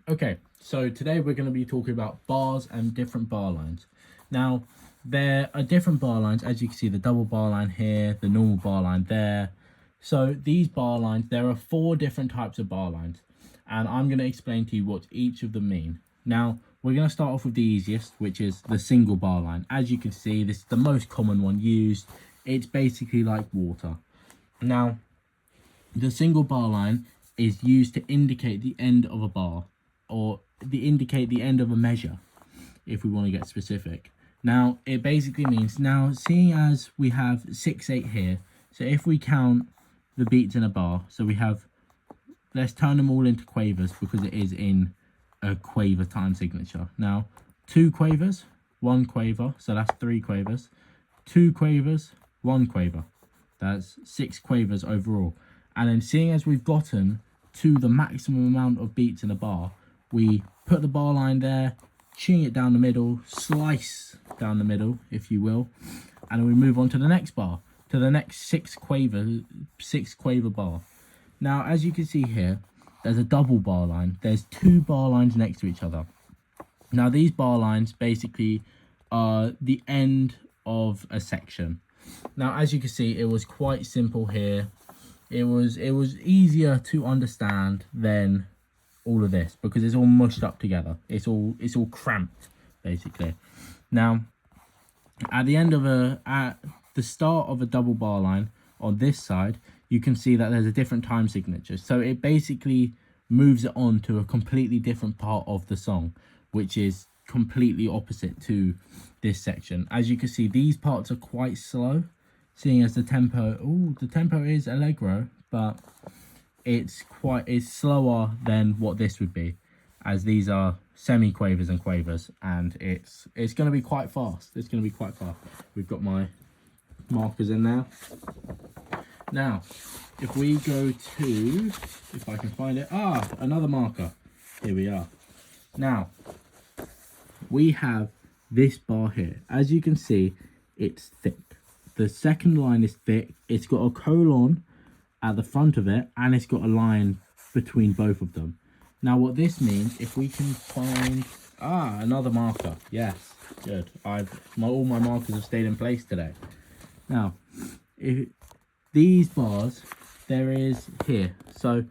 Okay, so today we're going to be talking about bars and different bar lines. Now, there are different bar lines, as you can see, the double bar line here, the normal bar line there. So these bar lines, there are 4 different types of bar lines, and I'm going to explain to you what each of them mean. Now, we're going to start off with the easiest, which is the single bar line. As you can see, this is the most common one used. It's basically like water. Now, the single bar line is used to indicate the end of a bar, or indicate the end of a measure, if we want to get specific. Now, it basically means, now seeing as we have 6/8 here, so if we count the beats in a bar, so we have, let's turn them all into quavers because it is in a quaver time signature. Now, 2 quavers, 1 quaver, so that's 3 quavers, 2 quavers, 1 quaver, that's 6 quavers overall. And then seeing as we've gotten to the maximum amount of beats in a bar, we put the bar line there, ching it down the middle, slice down the middle, if you will, and then we move on to the next bar, to the next 6 quaver bar. Now, as you can see here, there's a double bar line. There's 2 bar lines next to each other. Now, these bar lines basically are the end of a section. Now, as you can see, it was quite simple here. It was easier to understand than all of this because it's all mushed up together. It's all cramped basically. Now, at the start of a double bar line on this side, you can see that there's a different time signature. So it basically moves it on to a completely different part of the song, which is completely opposite to this section. As you can see, these parts are quite slow, seeing as the tempo is allegro, but it's slower than what this would be, as these are semi-quavers and quavers, and it's going to be quite fast. It's going to be quite fast. We've got my markers in there. Now, if we go to, if I can find it, another marker. Here we are. Now, we have this bar here. As you can see, it's thick. The second line is thick. It's got a colon at the front of it, and it's got a line between both of them. Now, what this means, if we can find another marker. Yes, good. All my markers have stayed in place today. Now, these bars, there is here. So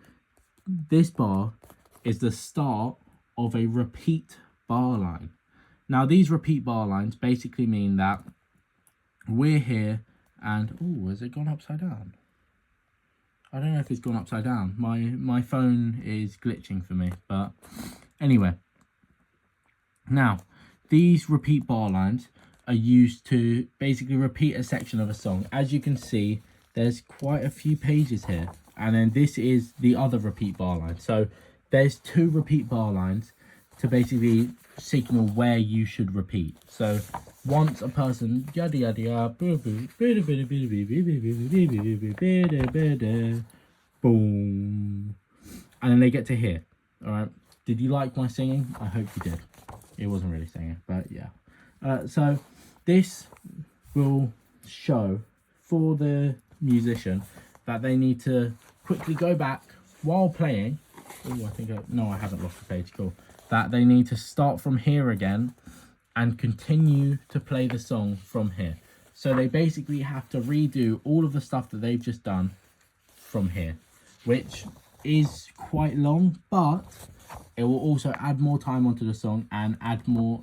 this bar is the start of a repeat bar line. Now, these repeat bar lines basically mean that we're here and has it gone upside down? I don't know if it's gone upside down. My phone is glitching for me, but anyway. Now, these repeat bar lines are used to basically repeat a section of a song. As you can see, there's quite a few pages here, and then this is the other repeat bar line. So there's 2 repeat bar lines to basically signal where you should repeat. So once a person yada yada yada, boom, and then they get to here. All right, did you like my singing? I hope you did. It wasn't really singing, but yeah. So this will show for the musician that they need to quickly go back while playing. I haven't lost the page. Cool. That they need to start from here again and continue to play the song from here. So they basically have to redo all of the stuff that they've just done from here, which is quite long, but it will also add more time onto the song and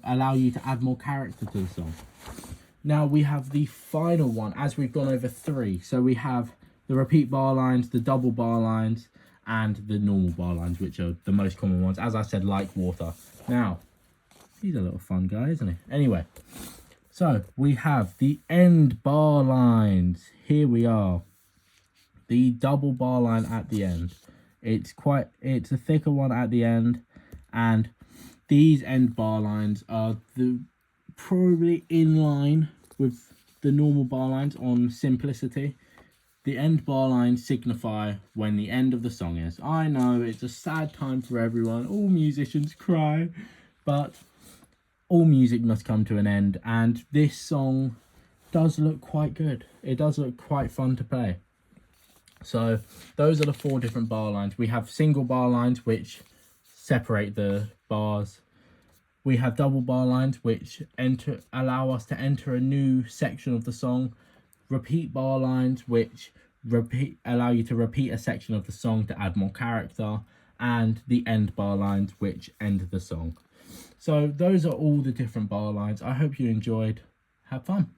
allow you to add more character to the song. Now we have the final one, as we've gone over 3. So we have the repeat bar lines, the double bar lines, and the normal bar lines, which are the most common ones, as I said, like water. Now, he's a little fun guy, isn't he? Anyway, so we have the end bar lines. Here we are. The double bar line at the end. It's a thicker one at the end, and these end bar lines are probably in line with the normal bar lines on simplicity. The end bar lines signify when the end of the song is. I know it's a sad time for everyone. All musicians cry, but all music must come to an end, and this song does look quite good. It does look quite fun to play. So those are the 4 different bar lines. We have single bar lines, which separate the bars. We have double bar lines, which allow us to enter a new section of the song. Repeat bar lines, which allow you to repeat a section of the song to add more character. And the end bar lines, which end the song. So those are all the different bar lines. I hope you enjoyed. Have fun.